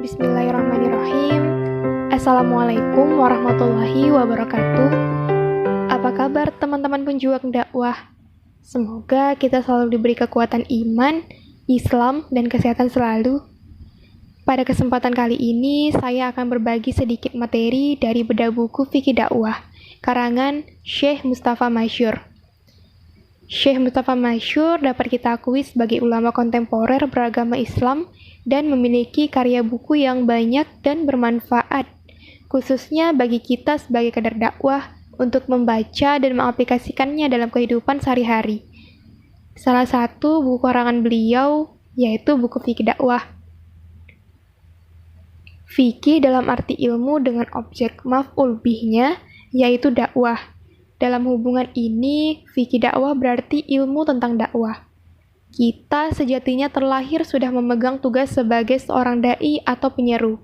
Bismillahirrahmanirrahim. Assalamualaikum warahmatullahi wabarakatuh. Apa kabar teman-teman penjuang dakwah? Semoga kita selalu diberi kekuatan iman, Islam, dan kesehatan selalu. Pada kesempatan kali ini, saya akan berbagi sedikit materi dari bedah buku Fikih Dakwah, karangan Syekh Mustafa Masyhur. Syekh Mustafa Masyhur dapat kita akui sebagai ulama kontemporer beragama Islam dan memiliki karya buku yang banyak dan bermanfaat, khususnya bagi kita sebagai kadar dakwah untuk membaca dan mengaplikasikannya dalam kehidupan sehari-hari. Salah satu buku karangan beliau yaitu buku Fikih Dakwah. Fikih dalam arti ilmu dengan objek maf'ul bihnya yaitu dakwah. Dalam hubungan ini, fikih dakwah berarti ilmu tentang dakwah. Kita sejatinya terlahir sudah memegang tugas sebagai seorang da'i atau penyeru.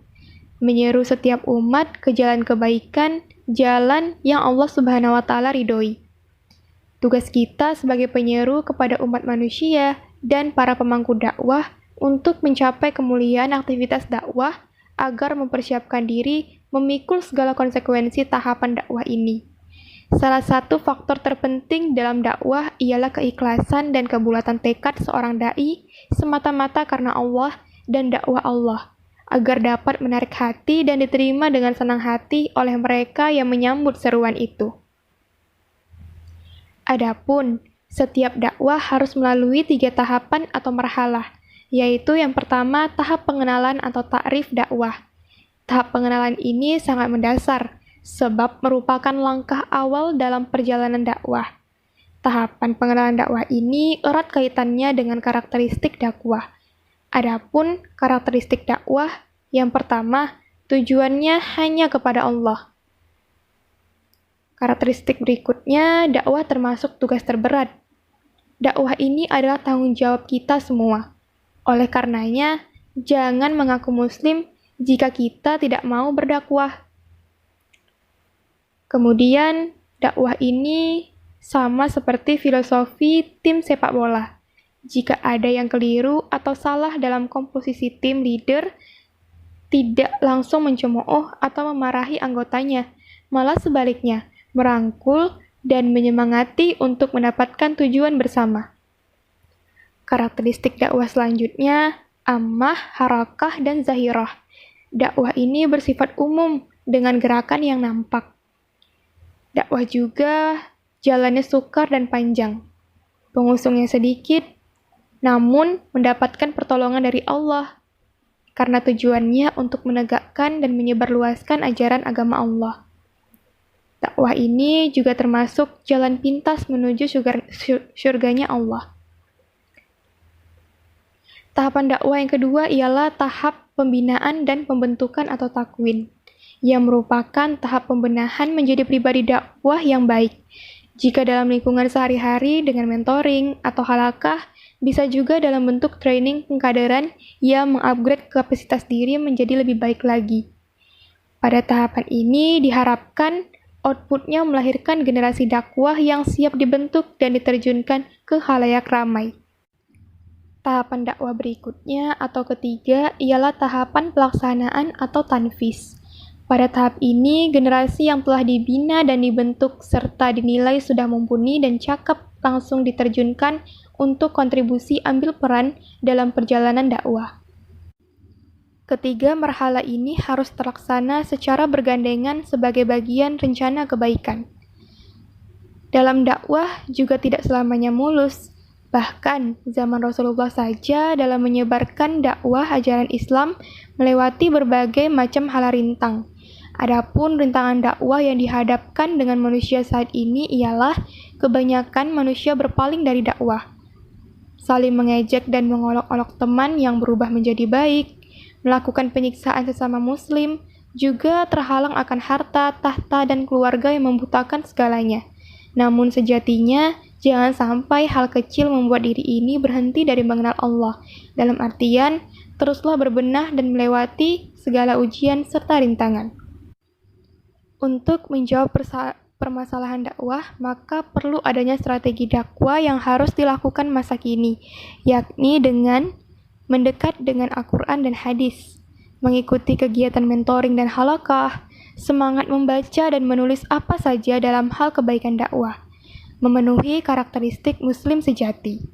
Menyeru setiap umat ke jalan kebaikan, jalan yang Allah Subhanahu wa Ta'ala ridhoi. Tugas kita sebagai penyeru kepada umat manusia dan para pemangku dakwah untuk mencapai kemuliaan aktivitas dakwah agar mempersiapkan diri memikul segala konsekuensi tahapan dakwah ini. Salah satu faktor terpenting dalam dakwah ialah keikhlasan dan kebulatan tekad seorang da'i semata-mata karena Allah dan dakwah Allah, agar dapat menarik hati dan diterima dengan senang hati oleh mereka yang menyambut seruan itu. Adapun, setiap dakwah harus melalui 3 tahapan atau marhalah, yaitu yang pertama tahap pengenalan atau ta'rif dakwah. Tahap pengenalan ini sangat mendasar, sebab merupakan langkah awal dalam perjalanan dakwah. Tahapan pengenalan dakwah ini erat kaitannya dengan karakteristik dakwah. Adapun karakteristik dakwah, yang pertama, tujuannya hanya kepada Allah. Karakteristik berikutnya, dakwah termasuk tugas terberat. Dakwah ini adalah tanggung jawab kita semua. Oleh karenanya, jangan mengaku muslim jika kita tidak mau berdakwah. Kemudian, dakwah ini sama seperti filosofi tim sepak bola. Jika ada yang keliru atau salah dalam komposisi tim leader, tidak langsung mencemooh atau memarahi anggotanya, malah sebaliknya, merangkul dan menyemangati untuk mendapatkan tujuan bersama. Karakteristik dakwah selanjutnya, ammah, harakah, dan zahirah. Dakwah ini bersifat umum dengan gerakan yang nampak. Dakwah juga jalannya sukar dan panjang. Pengusungnya sedikit, namun mendapatkan pertolongan dari Allah, karena tujuannya untuk menegakkan dan menyebarluaskan ajaran agama Allah. Dakwah ini juga termasuk jalan pintas menuju surganya Allah. Tahapan dakwah yang kedua ialah tahap pembinaan dan pembentukan atau takwin, yang merupakan tahap pembenahan menjadi pribadi dakwah yang baik. Jika dalam lingkungan sehari-hari dengan mentoring atau halakah, bisa juga dalam bentuk training pengkaderan yang mengupgrade kapasitas diri menjadi lebih baik lagi. Pada tahapan ini diharapkan outputnya melahirkan generasi dakwah yang siap dibentuk dan diterjunkan ke khalayak ramai. Tahapan dakwah berikutnya atau ketiga ialah tahapan pelaksanaan atau tanfis. Pada tahap ini, generasi yang telah dibina dan dibentuk serta dinilai sudah mumpuni dan cakap langsung diterjunkan untuk kontribusi ambil peran dalam perjalanan dakwah. Ketiga marhala ini harus terlaksana secara bergandengan sebagai bagian rencana kebaikan. Dalam dakwah juga tidak selamanya mulus. Bahkan, zaman Rasulullah saja dalam menyebarkan dakwah ajaran Islam melewati berbagai macam hala rintang. Adapun rintangan dakwah yang dihadapkan dengan manusia saat ini ialah kebanyakan manusia berpaling dari dakwah, saling mengejek dan mengolok-olok teman yang berubah menjadi baik, melakukan penyiksaan sesama muslim, juga terhalang akan harta, tahta, dan keluarga yang membutakan segalanya. Namun sejatinya, jangan sampai hal kecil membuat diri ini berhenti dari mengenal Allah. Dalam artian, teruslah berbenah dan melewati segala ujian serta rintangan. Untuk menjawab permasalahan dakwah, maka perlu adanya strategi dakwah yang harus dilakukan masa kini, yakni dengan mendekat dengan Al-Quran dan hadis, mengikuti kegiatan mentoring dan halaqah, semangat membaca dan menulis apa saja dalam hal kebaikan dakwah, memenuhi karakteristik Muslim sejati.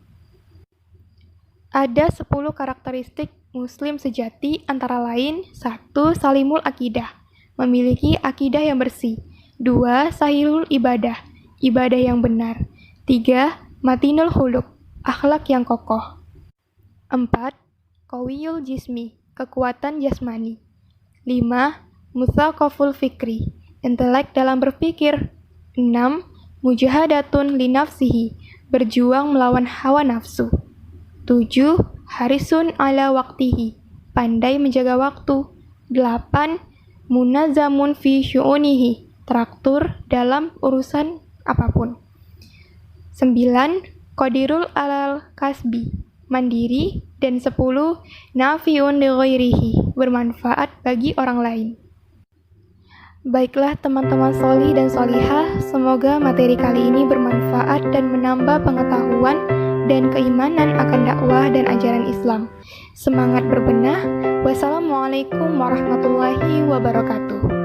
Ada 10 karakteristik Muslim sejati antara lain 1. Salimul akidah, memiliki akidah yang bersih. 2. Sahihul ibadah, ibadah yang benar. 3. Matinul khuluq, akhlak yang kokoh. 4. Qawiyul jismi, kekuatan jasmani. 5. Mutsaqaful fikri, intelek dalam berpikir. 6. Mujahadatun linafsihi, berjuang melawan hawa nafsu. 7. Harisun ala waktihi, pandai menjaga waktu. 8. Munazamun fi syu'unihi, teratur dalam urusan apapun. 9. Qadirul alal kasbi, mandiri. Dan 10. Nafiun li ghairihi, bermanfaat bagi orang lain. Baiklah teman-teman sholih dan sholihah, semoga materi kali ini bermanfaat dan menambah pengetahuan dan keimanan akan dakwah dan ajaran Islam. Semangat berbenah. Wassalamualaikum warahmatullahi wabarakatuh.